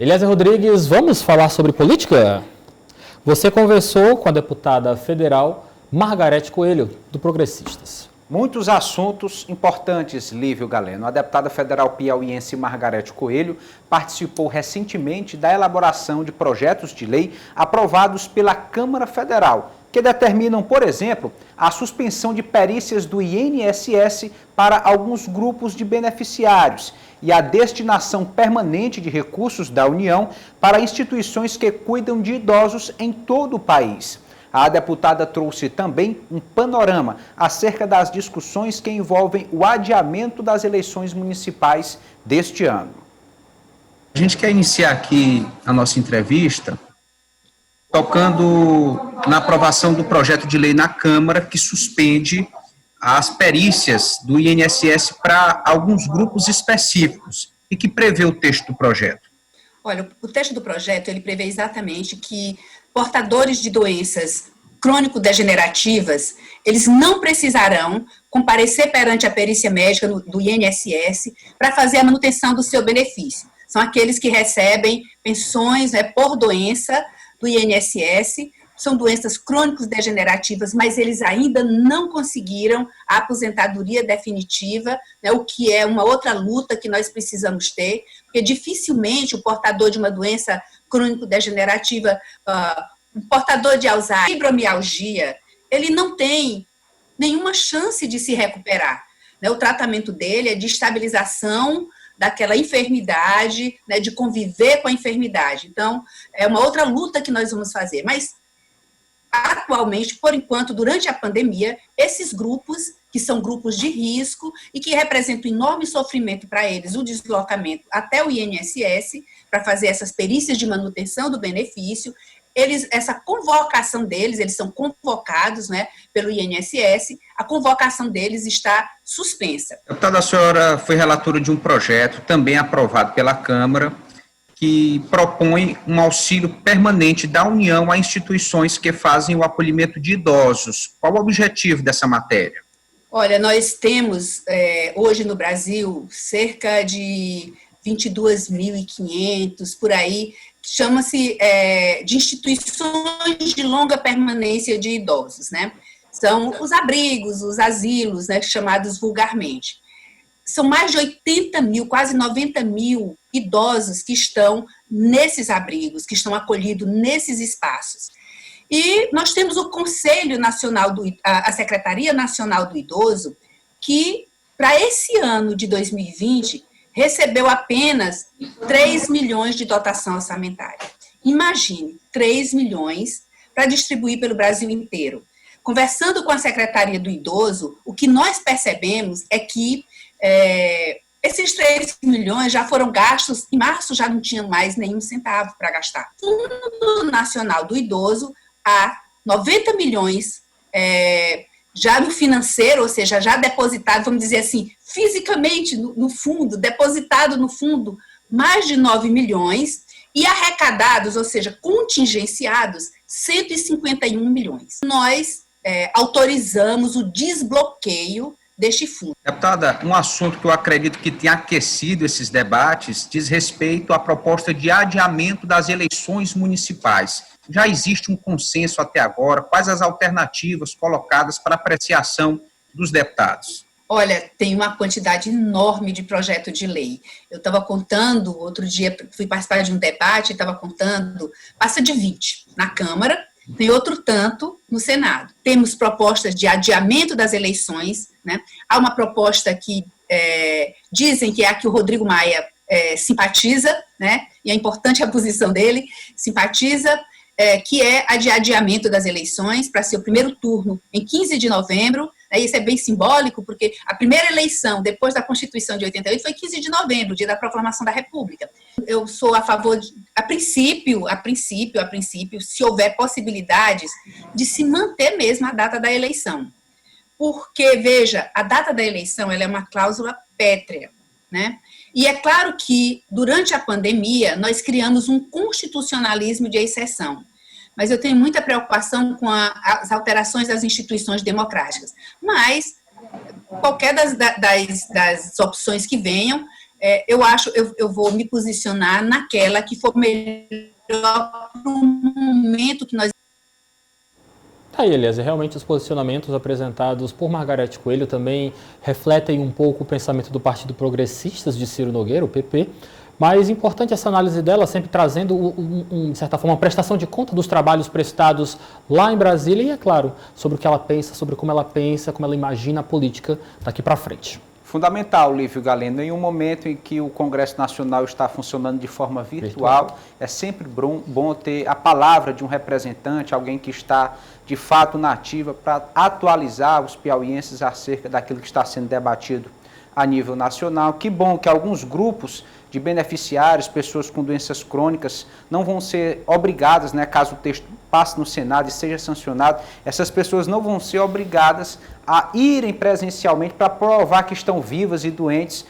Eliezer Rodrigues, vamos falar sobre política? Você conversou com a deputada federal Margarete Coelho, do Progressistas. Muitos assuntos importantes, Lívio Galeno. A deputada federal piauiense Margarete Coelho participou recentemente da elaboração de projetos de lei aprovados pela Câmara Federal, que determinam, por exemplo, a suspensão de perícias do INSS para alguns grupos de beneficiários e a destinação permanente de recursos da União para instituições que cuidam de idosos em todo o país. A deputada trouxe também um panorama acerca das discussões que envolvem o adiamento das eleições municipais deste ano. A gente quer iniciar aqui a nossa entrevista tocando na aprovação do projeto de lei na Câmara que suspende as perícias do INSS para alguns grupos específicos e que prevê o texto do projeto. Olha, o texto do projeto, ele prevê exatamente que portadores de doenças crônico-degenerativas, eles não precisarão comparecer perante a perícia médica do INSS para fazer a manutenção do seu benefício. São aqueles que recebem pensões, por doença do INSS, são doenças crônico-degenerativas, mas eles ainda não conseguiram a aposentadoria definitiva, o que é uma outra luta que nós precisamos ter, porque dificilmente o portador de uma doença crônico-degenerativa, o portador de Alzheimer, fibromialgia, ele não tem nenhuma chance de se recuperar. O tratamento dele é de estabilização daquela enfermidade, de conviver com a enfermidade. Então, é uma outra luta que nós vamos fazer, mas atualmente, por enquanto, durante a pandemia, esses grupos, que são grupos de risco e que representam enorme sofrimento para eles, o deslocamento até o INSS, para fazer essas perícias de manutenção do benefício, essa convocação deles, eles são convocados pelo INSS, a convocação deles está suspensa. Deputada, a senhora foi relatora de um projeto, também aprovado pela Câmara, que propõe um auxílio permanente da União a instituições que fazem o acolhimento de idosos. Qual o objetivo dessa matéria? Olha, nós temos hoje no Brasil cerca de 22.500, por aí, chama-se de instituições de longa permanência de idosos, São os abrigos, os asilos, chamados vulgarmente. São mais de 80 mil, quase 90 mil idosos que estão nesses abrigos, que estão acolhidos nesses espaços. E nós temos o Conselho Nacional, a Secretaria Nacional do Idoso, que para esse ano de 2020 recebeu apenas 3 milhões de dotação orçamentária. Imagine, 3 milhões para distribuir pelo Brasil inteiro. Conversando com a Secretaria do Idoso, o que nós percebemos é que esses 3 milhões já foram gastos, em março já não tinha mais nenhum centavo para gastar. O Fundo Nacional do Idoso, há 90 milhões já no financeiro, ou seja, já depositado, vamos dizer assim, fisicamente no fundo, depositado no fundo, mais de 9 milhões, e arrecadados, ou seja, contingenciados, 151 milhões. Nós autorizamos o desbloqueio deste fundo. Deputada, um assunto que eu acredito que tem aquecido esses debates diz respeito à proposta de adiamento das eleições municipais. Já existe um consenso até agora? Quais as alternativas colocadas para apreciação dos deputados? Olha, tem uma quantidade enorme de projeto de lei. Eu estava contando, outro dia fui participar de um debate, estava contando, passa de 20 na Câmara, tem outro tanto no Senado. Temos propostas de adiamento das eleições, Há uma proposta que dizem que é a que o Rodrigo Maia simpatiza, E é importante a posição dele, simpatiza, que é a de adiamento das eleições para ser o primeiro turno em 15 de novembro. Isso é bem simbólico, porque a primeira eleição, depois da Constituição de 88, foi 15 de novembro, dia da proclamação da República. Eu sou a favor, a princípio, se houver possibilidades de se manter mesmo a data da eleição. Porque, veja, a data da eleição ela é uma cláusula pétrea, E é claro que, durante a pandemia, nós criamos um constitucionalismo de exceção. Mas eu tenho muita preocupação com as alterações das instituições democráticas. Mas, qualquer das opções que venham, eu vou me posicionar naquela que for melhor para o momento que nós. Tá aí, Eliezer, realmente os posicionamentos apresentados por Margarete Coelho também refletem um pouco o pensamento do Partido Progressistas de Ciro Nogueira, o PP, mas importante essa análise dela, sempre trazendo, de certa forma, uma prestação de conta dos trabalhos prestados lá em Brasília e, é claro, sobre o que ela pensa, sobre como ela imagina a política daqui para frente. Fundamental, Lívio Galeno, em um momento em que o Congresso Nacional está funcionando de forma virtual, é sempre bom ter a palavra de um representante, alguém que está de fato na ativa para atualizar os piauienses acerca daquilo que está sendo debatido a nível nacional. Que bom que alguns grupos de beneficiários, pessoas com doenças crônicas, não vão ser obrigadas, né, caso o texto passe no Senado e seja sancionado, essas pessoas não vão ser obrigadas a irem presencialmente para provar que estão vivas e doentes,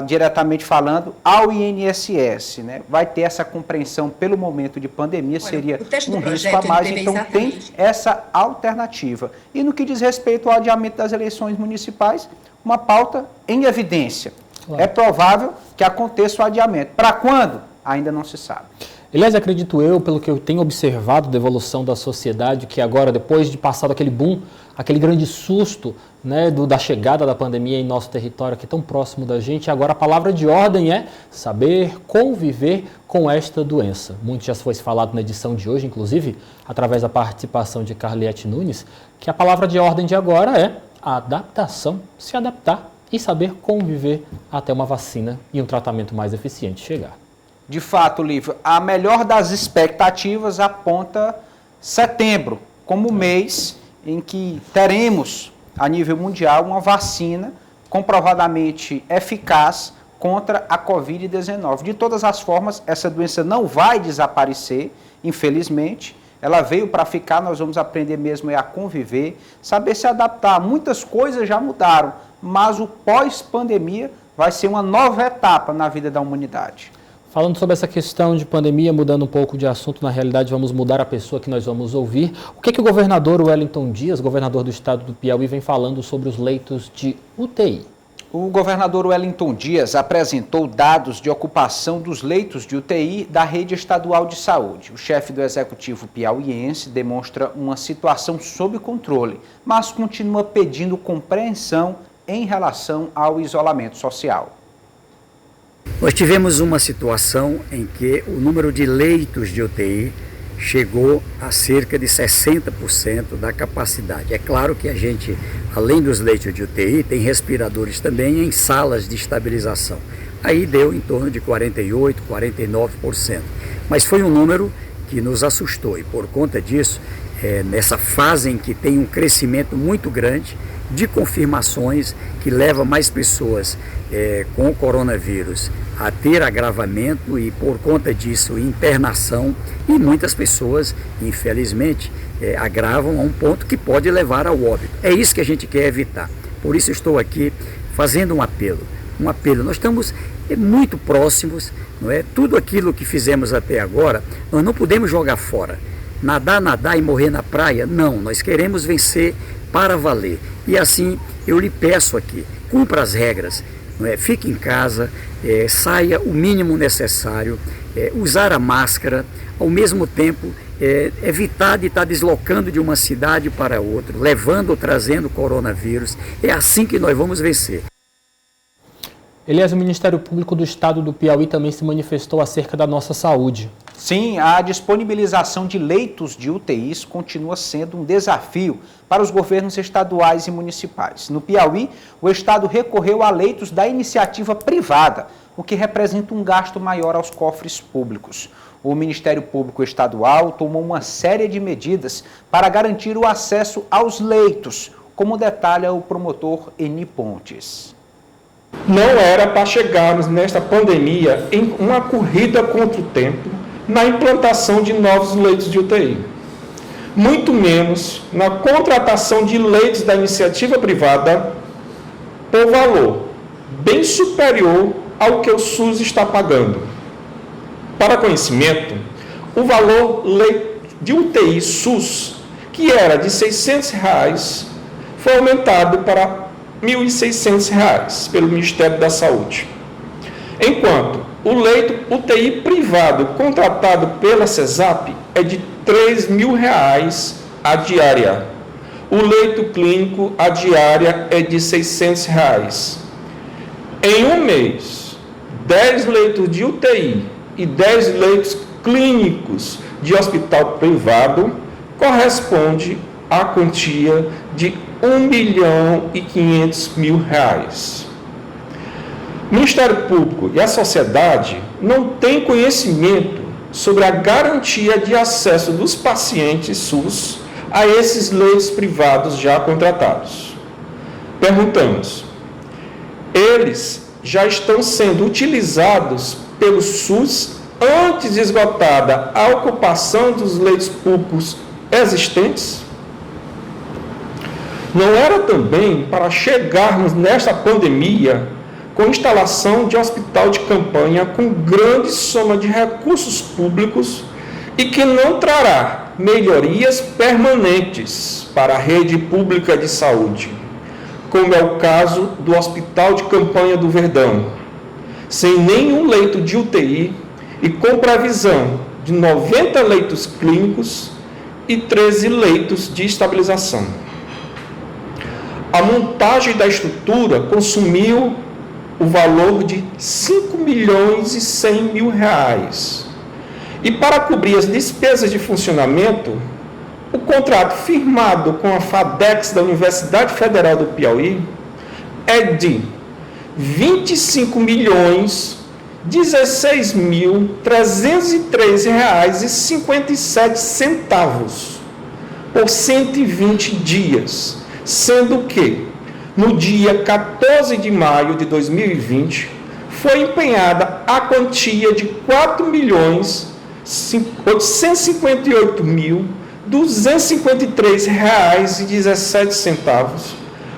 diretamente falando, ao INSS. Né? Vai ter essa compreensão pelo momento de pandemia, seria um risco a mais, então tem essa alternativa. E no que diz respeito ao adiamento das eleições municipais, uma pauta em evidência. Claro. É provável que aconteça o adiamento. Para quando? Ainda não se sabe. Aliás, acredito eu, pelo que eu tenho observado da evolução da sociedade, que agora, depois de passar aquele boom, aquele grande susto, né, da chegada da pandemia em nosso território, aqui tão próximo da gente, agora a palavra de ordem é saber conviver com esta doença. Muito já foi falado na edição de hoje, inclusive, através da participação de Carliette Nunes, que a palavra de ordem de agora é a adaptação, se adaptar e saber conviver até uma vacina e um tratamento mais eficiente chegar. De fato, Lívio, a melhor das expectativas aponta setembro como mês em que teremos, a nível mundial, uma vacina comprovadamente eficaz contra a Covid-19. De todas as formas, essa doença não vai desaparecer, infelizmente. Ela veio para ficar, nós vamos aprender mesmo a conviver, saber se adaptar. Muitas coisas já mudaram, mas o pós-pandemia vai ser uma nova etapa na vida da humanidade. Falando sobre essa questão de pandemia, mudando um pouco de assunto, na realidade vamos mudar a pessoa que nós vamos ouvir. O que o governador Wellington Dias, governador do estado do Piauí, vem falando sobre os leitos de UTI? O governador Wellington Dias apresentou dados de ocupação dos leitos de UTI da rede estadual de saúde. O chefe do executivo piauiense demonstra uma situação sob controle, mas continua pedindo compreensão em relação ao isolamento social. Nós tivemos uma situação em que o número de leitos de UTI chegou a cerca de 60% da capacidade. É claro que a gente, além dos leitos de UTI, tem respiradores também em salas de estabilização. Aí deu em torno de 48%, 49%. Mas foi um número que nos assustou e por conta disso, nessa fase em que tem um crescimento muito grande de confirmações que leva mais pessoas com o coronavírus a ter agravamento e por conta disso internação e muitas pessoas infelizmente agravam a um ponto que pode levar ao óbito. É isso que a gente quer evitar. Por isso estou aqui fazendo um apelo. Nós estamos muito próximos, não é? Tudo aquilo que fizemos até agora nós não podemos jogar fora. Nadar e morrer na praia, não, nós queremos vencer para valer. E assim, eu lhe peço aqui, cumpra as regras, não é? Fique em casa, saia o mínimo necessário, usar a máscara, ao mesmo tempo, evitar de estar deslocando de uma cidade para outra, levando ou trazendo coronavírus. É assim que nós vamos vencer. Elias, o Ministério Público do Estado do Piauí também se manifestou acerca da nossa saúde. Sim, a disponibilização de leitos de UTIs continua sendo um desafio para os governos estaduais e municipais. No Piauí, o Estado recorreu a leitos da iniciativa privada, o que representa um gasto maior aos cofres públicos. O Ministério Público Estadual tomou uma série de medidas para garantir o acesso aos leitos, como detalha o promotor Eni Pontes. Não era para chegarmos nesta pandemia em uma corrida contra o tempo na implantação de novos leitos de UTI. Muito menos na contratação de leitos da iniciativa privada por valor bem superior ao que o SUS está pagando. Para conhecimento, o valor de UTI SUS, que era de R$ 600, foi aumentado para R$ 1.600 pelo Ministério da Saúde. enquanto o leito UTI privado contratado pela CESAP é de R$ 3.000 a diária. O leito clínico, a diária é de R$ 600. Em um mês, 10 leitos de UTI e 10 leitos clínicos de hospital privado corresponde à quantia de R$ 1.500.000. O Ministério Público e a sociedade não têm conhecimento sobre a garantia de acesso dos pacientes SUS a esses leitos privados já contratados. Perguntamos: eles já estão sendo utilizados pelo SUS antes de esgotada a ocupação dos leitos públicos existentes? Não era também para chegarmos nesta pandemia com instalação de hospital de campanha com grande soma de recursos públicos e que não trará melhorias permanentes para a rede pública de saúde, como é o caso do Hospital de Campanha do Verdão, sem nenhum leito de UTI e com previsão de 90 leitos clínicos e 13 leitos de estabilização. A montagem da estrutura consumiu o valor de R$ 5.100.000. E para cobrir as despesas de funcionamento, o contrato firmado com a FADEX da Universidade Federal do Piauí é de R$ 25.303,57 por 120 dias, sendo que, no dia 14 de maio de 2020, foi empenhada a quantia de R$ 4.858.253,17,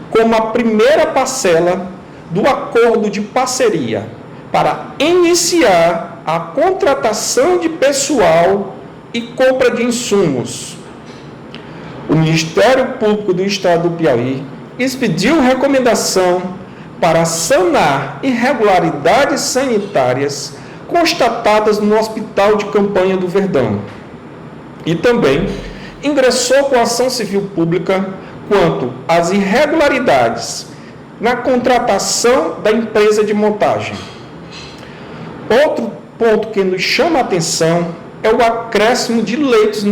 como a primeira parcela do acordo de parceria para iniciar a contratação de pessoal e compra de insumos. O Ministério Público do Estado do Piauí expediu recomendação para sanar irregularidades sanitárias constatadas no Hospital de Campanha do Verdão. E também ingressou com ação civil pública quanto às irregularidades na contratação da empresa de montagem. Outro ponto que nos chama a atenção é o acréscimo de leitos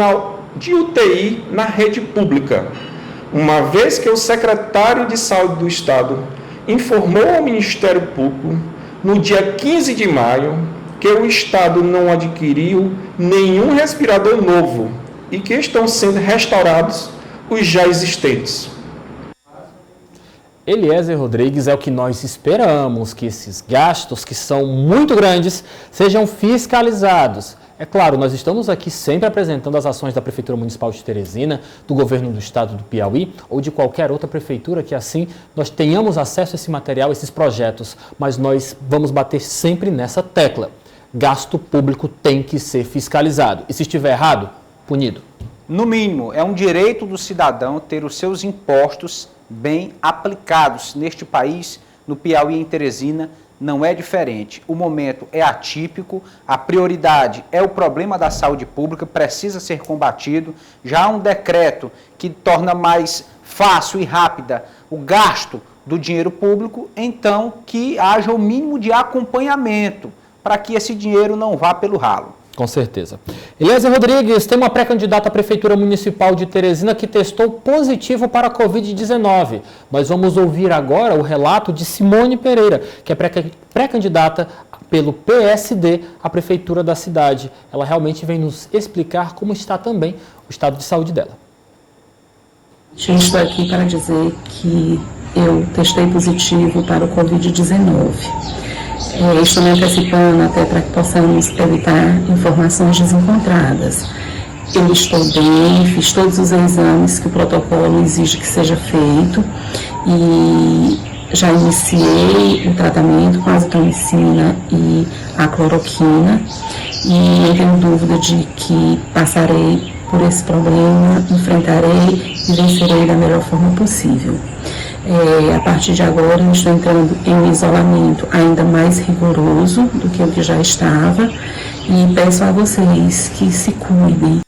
de UTI na rede pública, uma vez que o secretário de Saúde do Estado informou ao Ministério Público, no dia 15 de maio, que o Estado não adquiriu nenhum respirador novo e que estão sendo restaurados os já existentes. Eliezer Rodrigues, é o que nós esperamos, que esses gastos, que são muito grandes, sejam fiscalizados. É claro, nós estamos aqui sempre apresentando as ações da Prefeitura Municipal de Teresina, do Governo do Estado do Piauí ou de qualquer outra prefeitura que assim nós tenhamos acesso a esse material, esses projetos, mas nós vamos bater sempre nessa tecla. Gasto público tem que ser fiscalizado e se estiver errado, punido. No mínimo, é um direito do cidadão ter os seus impostos bem aplicados. Neste país, no Piauí e em Teresina, não é diferente. O momento é atípico, a prioridade é o problema da saúde pública, precisa ser combatido. Já há um decreto que torna mais fácil e rápida o gasto do dinheiro público, então que haja o mínimo de acompanhamento para que esse dinheiro não vá pelo ralo. Com certeza. Eliezer Rodrigues, tem uma pré-candidata à Prefeitura Municipal de Teresina que testou positivo para a Covid-19. Nós vamos ouvir agora o relato de Simone Pereira, que é pré-candidata pelo PSD à Prefeitura da cidade. Ela realmente vem nos explicar como está também o estado de saúde dela. Eu estou aqui para dizer que eu testei positivo para o Covid-19. Estou me antecipando até para que possamos evitar informações desencontradas. Eu estou bem, fiz todos os exames que o protocolo exige que seja feito e já iniciei o tratamento com a azitromicina e a cloroquina e não tenho dúvida de que passarei por esse problema, enfrentarei e vencerei da melhor forma possível. A partir de agora, eu estou entrando em um isolamento ainda mais rigoroso do que o que já estava e peço a vocês que se cuidem.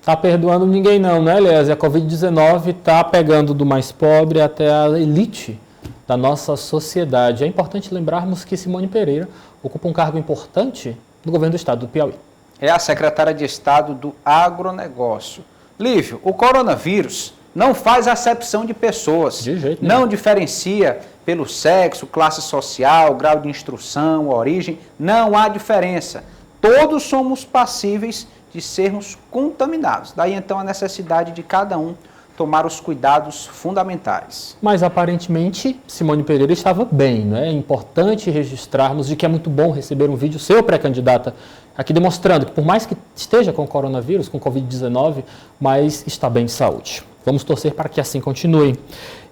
Tá perdoando ninguém não, né, Eliezer? A Covid-19 está pegando do mais pobre até a elite da nossa sociedade. É importante lembrarmos que Simone Pereira ocupa um cargo importante no governo do estado do Piauí. É a secretária de Estado do Agronegócio. Lívio, o coronavírus não faz acepção de pessoas. De jeito nenhum. Não diferencia pelo sexo, classe social, grau de instrução, origem. Não há diferença. Todos somos passíveis de sermos contaminados. Daí então a necessidade de cada um tomar os cuidados fundamentais. Mas aparentemente Simone Pereira estava bem, não é? É importante registrarmos de que é muito bom receber um vídeo seu, pré-candidata, aqui demonstrando que por mais que esteja com coronavírus, com Covid-19, mas está bem de saúde. Vamos torcer para que assim continue.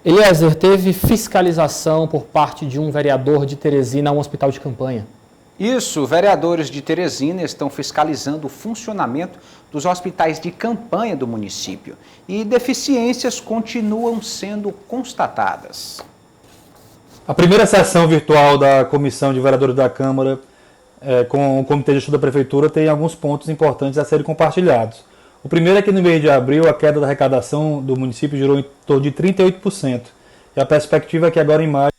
Eliezer, teve fiscalização por parte de um vereador de Teresina a um hospital de campanha. Isso, vereadores de Teresina estão fiscalizando o funcionamento dos hospitais de campanha do município e deficiências continuam sendo constatadas. A primeira sessão virtual da Comissão de Vereadores da Câmara com o Comitê de Estudo da Prefeitura tem alguns pontos importantes a serem compartilhados. O primeiro é que no mês de abril a queda da arrecadação do município girou em torno de 38%. E a perspectiva é que agora em maio...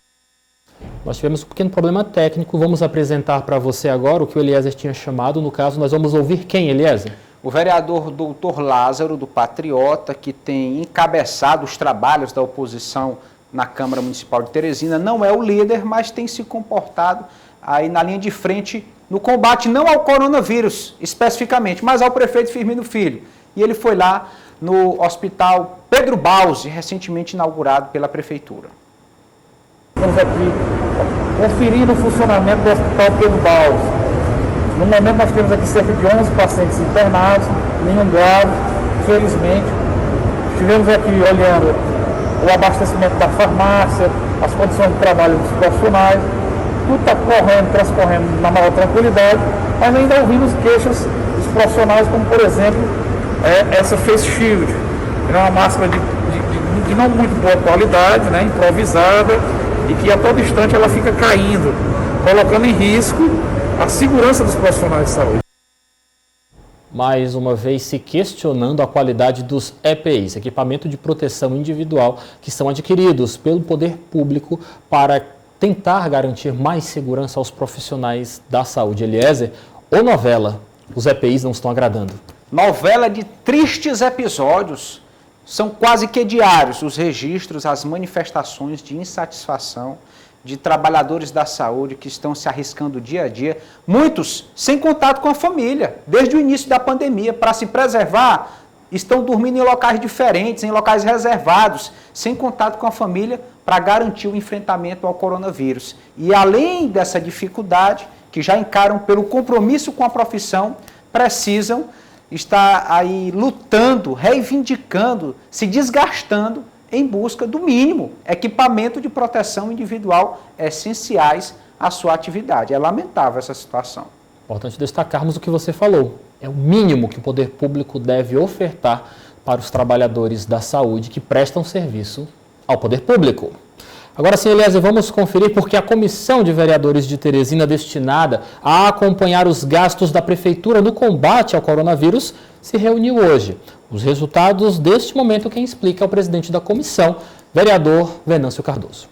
Nós tivemos um pequeno problema técnico, vamos apresentar para você agora o que o Eliezer tinha chamado. No caso, nós vamos ouvir quem, Eliezer? O vereador Doutor Lázaro, do Patriota, que tem encabeçado os trabalhos da oposição na Câmara Municipal de Teresina, não é o líder, mas tem se comportado aí na linha de frente no combate não ao coronavírus especificamente, mas ao prefeito Firmino Filho. E ele foi lá no Hospital Pedro Bausi, recentemente inaugurado pela Prefeitura. Estamos aqui conferindo o funcionamento do Hospital Pedro Bausi. No momento nós temos aqui cerca de 11 pacientes internados, nenhum grave, felizmente. Estivemos aqui olhando o abastecimento da farmácia, as condições de trabalho dos profissionais. Tudo está transcorrendo na maior tranquilidade, mas ainda ouvimos queixas dos profissionais, como por exemplo, essa face shield, que é uma máscara de não muito boa qualidade, né, improvisada, e que a todo instante ela fica caindo, colocando em risco a segurança dos profissionais de saúde. Mais uma vez se questionando a qualidade dos EPIs, equipamento de proteção individual, que são adquiridos pelo poder público para tentar garantir mais segurança aos profissionais da saúde. Eliezer, ou novela, os EPIs não estão agradando. Novela de tristes episódios. São quase que diários os registros, as manifestações de insatisfação de trabalhadores da saúde que estão se arriscando dia a dia, muitos sem contato com a família, desde o início da pandemia. Para se preservar, estão dormindo em locais diferentes, em locais reservados, sem contato com a família, para garantir o enfrentamento ao coronavírus. E além dessa dificuldade, que já encaram pelo compromisso com a profissão, precisam estar aí lutando, reivindicando, se desgastando em busca do mínimo, equipamento de proteção individual essenciais à sua atividade. É lamentável essa situação. Importante destacarmos o que você falou. É o mínimo que o poder público deve ofertar para os trabalhadores da saúde que prestam serviço ao poder público. Agora sim, Eliezer, vamos conferir porque a Comissão de Vereadores de Teresina, destinada a acompanhar os gastos da Prefeitura no combate ao coronavírus, se reuniu hoje. Os resultados deste momento quem explica é o presidente da comissão, vereador Venâncio Cardoso.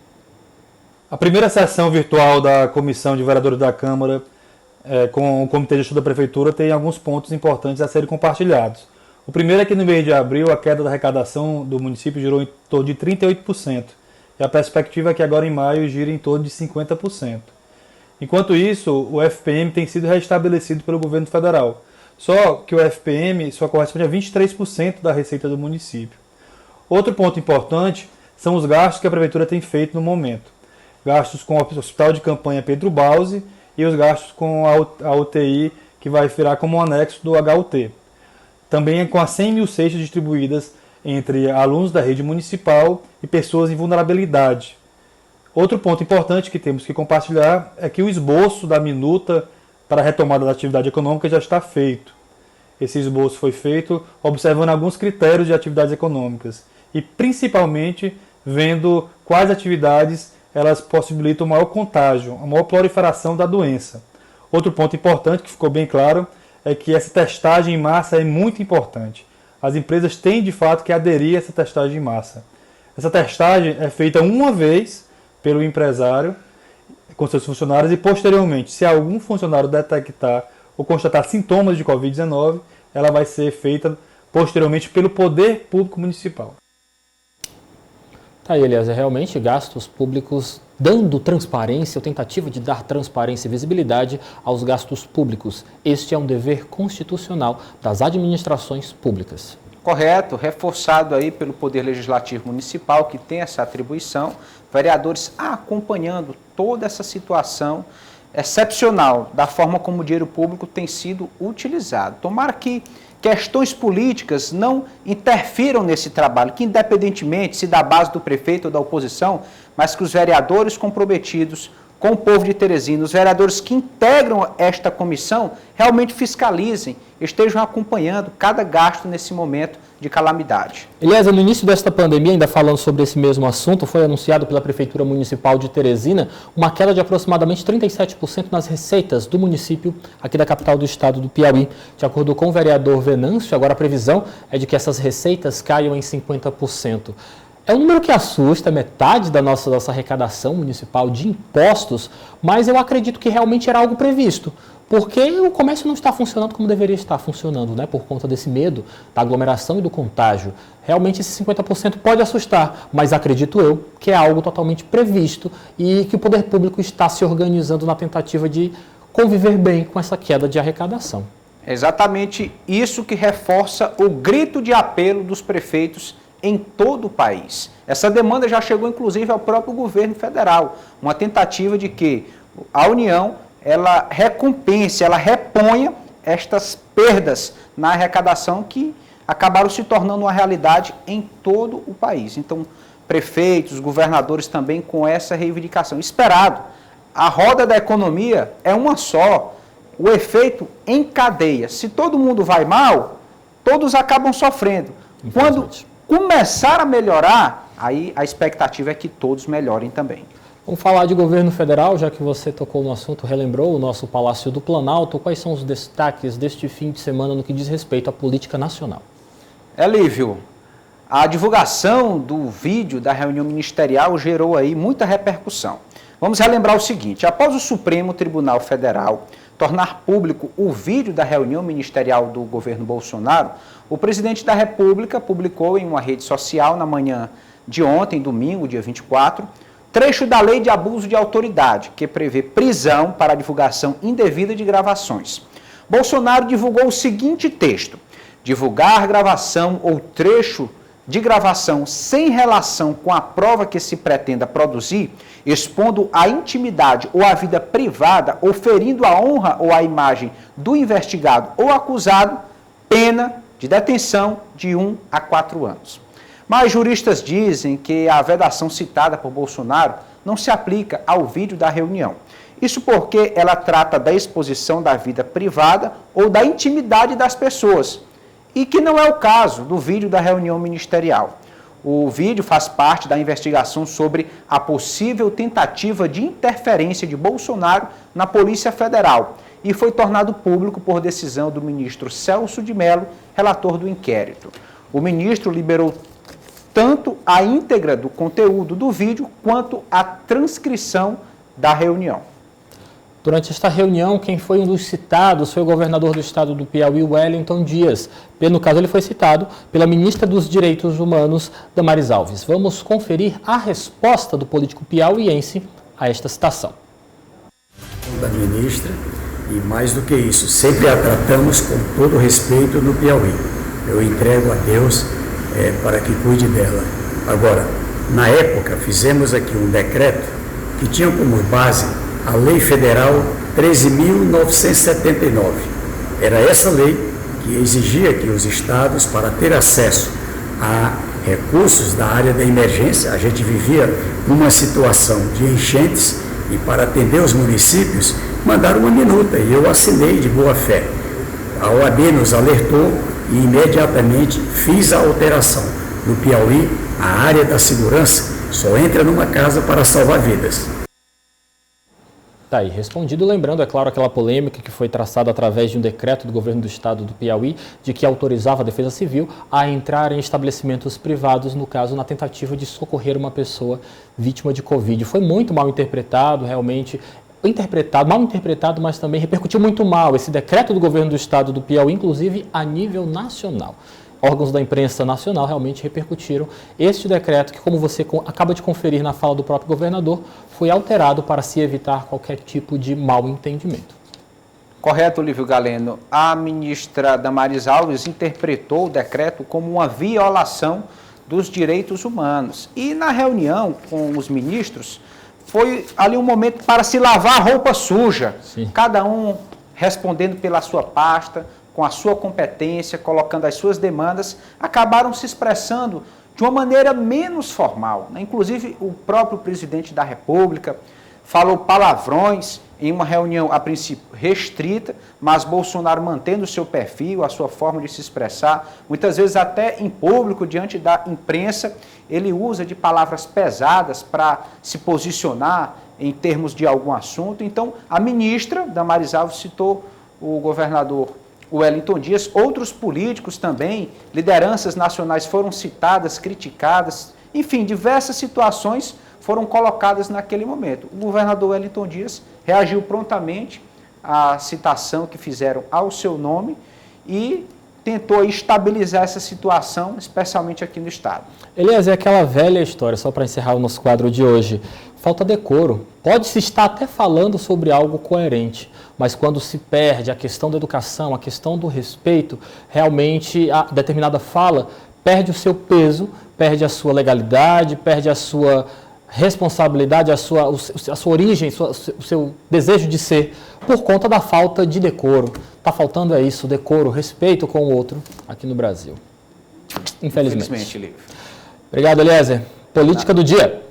A primeira sessão virtual da Comissão de Vereadores da Câmara com o Comitê de Estudo da Prefeitura tem alguns pontos importantes a serem compartilhados. O primeiro é que no mês de abril a queda da arrecadação do município girou em torno de 38%. E a perspectiva é que agora em maio gira em torno de 50%. Enquanto isso, o FPM tem sido restabelecido pelo governo federal. Só que o FPM só corresponde a 23% da receita do município. Outro ponto importante são os gastos que a Prefeitura tem feito no momento. Gastos com o Hospital de Campanha Pedro Bausi e os gastos com a UTI, que vai virar como um anexo do HUT. Também com as 100 mil cestas distribuídas entre alunos da rede municipal e pessoas em vulnerabilidade. Outro ponto importante que temos que compartilhar é que o esboço da minuta para a retomada da atividade econômica já está feito. Esse esboço foi feito observando alguns critérios de atividades econômicas e principalmente vendo quais atividades elas possibilitam maior contágio, a maior proliferação da doença. Outro ponto importante que ficou bem claro é que essa testagem em massa é muito importante. As empresas têm de fato que aderir a essa testagem em massa. Essa testagem é feita uma vez pelo empresário com seus funcionários e posteriormente, se algum funcionário detectar ou constatar sintomas de Covid-19, ela vai ser feita posteriormente pelo Poder Público Municipal. Tá aí, Eliezer, realmente gastos públicos dando transparência, ou tentativa de dar transparência e visibilidade aos gastos públicos. Este é um dever constitucional das administrações públicas. Correto, reforçado aí pelo Poder Legislativo Municipal, que tem essa atribuição, vereadores acompanhando toda essa situação excepcional da forma como o dinheiro público tem sido utilizado. Tomara que questões políticas não interfiram nesse trabalho, que independentemente se da base do prefeito ou da oposição, mas que os vereadores comprometidos com o povo de Teresina, os vereadores que integram esta comissão, realmente fiscalizem, estejam acompanhando cada gasto nesse momento de calamidade. Eliezer, no início desta pandemia, ainda falando sobre esse mesmo assunto, foi anunciado pela Prefeitura Municipal de Teresina uma queda de aproximadamente 37% nas receitas do município aqui da capital do estado do Piauí. De acordo com o vereador Venâncio, agora a previsão é de que essas receitas caiam em 50%. É um número que assusta, metade da nossa arrecadação municipal de impostos, mas eu acredito que realmente era algo previsto, porque o comércio não está funcionando como deveria estar funcionando, né? Por conta desse medo da aglomeração e do contágio. Realmente esse 50% pode assustar, mas acredito eu que é algo totalmente previsto e que o poder público está se organizando na tentativa de conviver bem com essa queda de arrecadação. É exatamente isso que reforça o grito de apelo dos prefeitos em todo o país. Essa demanda já chegou inclusive ao próprio governo federal, uma tentativa de que a União ela recompense, ela reponha estas perdas na arrecadação que acabaram se tornando uma realidade em todo o país. Então, prefeitos, governadores também com essa reivindicação. Esperado, a roda da economia é uma só, o efeito em cadeia. Se todo mundo vai mal, todos acabam sofrendo. Quando começar a melhorar, aí a expectativa é que todos melhorem também. Vamos falar de governo federal, já que você tocou no assunto, relembrou o nosso Palácio do Planalto. Quais são os destaques deste fim de semana no que diz respeito à política nacional? Lívio, a divulgação do vídeo da reunião ministerial gerou aí muita repercussão. Vamos relembrar o seguinte: após o Supremo Tribunal Federal tornar público o vídeo da reunião ministerial do governo Bolsonaro, o presidente da República publicou em uma rede social na manhã de ontem, domingo, dia 24, trecho da Lei de Abuso de Autoridade, que prevê prisão para divulgação indevida de gravações. Bolsonaro divulgou o seguinte texto: divulgar gravação ou trecho de gravação sem relação com a prova que se pretenda produzir, expondo a intimidade ou a vida privada ou ferindo a honra ou a imagem do investigado ou acusado, pena de detenção de 1 a 4 anos. Mas juristas dizem que a vedação citada por Bolsonaro não se aplica ao vídeo da reunião. Isso porque ela trata da exposição da vida privada ou da intimidade das pessoas, e que não é o caso do vídeo da reunião ministerial. O vídeo faz parte da investigação sobre a possível tentativa de interferência de Bolsonaro na Polícia Federal e foi tornado público por decisão do ministro Celso de Mello, relator do inquérito. O ministro liberou tanto a íntegra do conteúdo do vídeo quanto a transcrição da reunião. Durante esta reunião, quem foi um dos citados foi o governador do estado do Piauí, Wellington Dias. No caso, ele foi citado pela ministra dos Direitos Humanos, Damares Alves. Vamos conferir a resposta do político piauiense a esta citação. Da ministra, e mais do que isso, sempre a tratamos com todo respeito no Piauí. Eu entrego a Deus para que cuide dela. Agora, na época, fizemos aqui um decreto que tinha como base a Lei Federal 13.979. Era essa lei que exigia que os estados, para ter acesso a recursos da área da emergência, a gente vivia numa situação de enchentes e para atender os municípios, mandaram uma minuta e eu assinei de boa fé. A OAB nos alertou e imediatamente fiz a alteração. No Piauí, a área da segurança só entra numa casa para salvar vidas. Tá aí respondido, lembrando, é claro, aquela polêmica que foi traçada através de um decreto do governo do estado do Piauí, de que autorizava a Defesa Civil a entrar em estabelecimentos privados, no caso, na tentativa de socorrer uma pessoa vítima de Covid. Foi muito mal interpretado, realmente, mal interpretado, mas também repercutiu muito mal esse decreto do governo do estado do Piauí, inclusive a nível nacional. Órgãos da imprensa nacional realmente repercutiram este decreto que, como você acaba de conferir na fala do próprio governador, foi alterado para se evitar qualquer tipo de mal entendimento. Correto, Lívio Galeno. A ministra Damares Alves interpretou o decreto como uma violação dos direitos humanos. E na reunião com os ministros, foi ali um momento para se lavar a roupa suja. Sim. Cada um respondendo pela sua pasta, com a sua competência, colocando as suas demandas, acabaram se expressando de uma maneira menos formal. Inclusive, o próprio presidente da República falou palavrões em uma reunião, a princípio, restrita, mas Bolsonaro mantendo o seu perfil, a sua forma de se expressar, muitas vezes até em público, diante da imprensa, ele usa de palavras pesadas para se posicionar em termos de algum assunto. Então, a ministra Damares Alves citou o governador Wellington Dias, outros políticos também, lideranças nacionais foram citadas, criticadas, enfim, diversas situações foram colocadas naquele momento. O governador Wellington Dias reagiu prontamente à citação que fizeram ao seu nome e tentou estabilizar essa situação, especialmente aqui no estado. Elias, é aquela velha história, só para encerrar o nosso quadro de hoje, falta decoro. Pode-se estar até falando sobre algo coerente, mas quando se perde a questão da educação, a questão do respeito, realmente a determinada fala perde o seu peso, perde a sua legalidade, perde a sua responsabilidade, a sua origem, o seu desejo de ser, por conta da falta de decoro. Está faltando isso, decoro, respeito com o outro aqui no Brasil. Infelizmente. Lívio. Obrigado, Eliezer. Política do dia.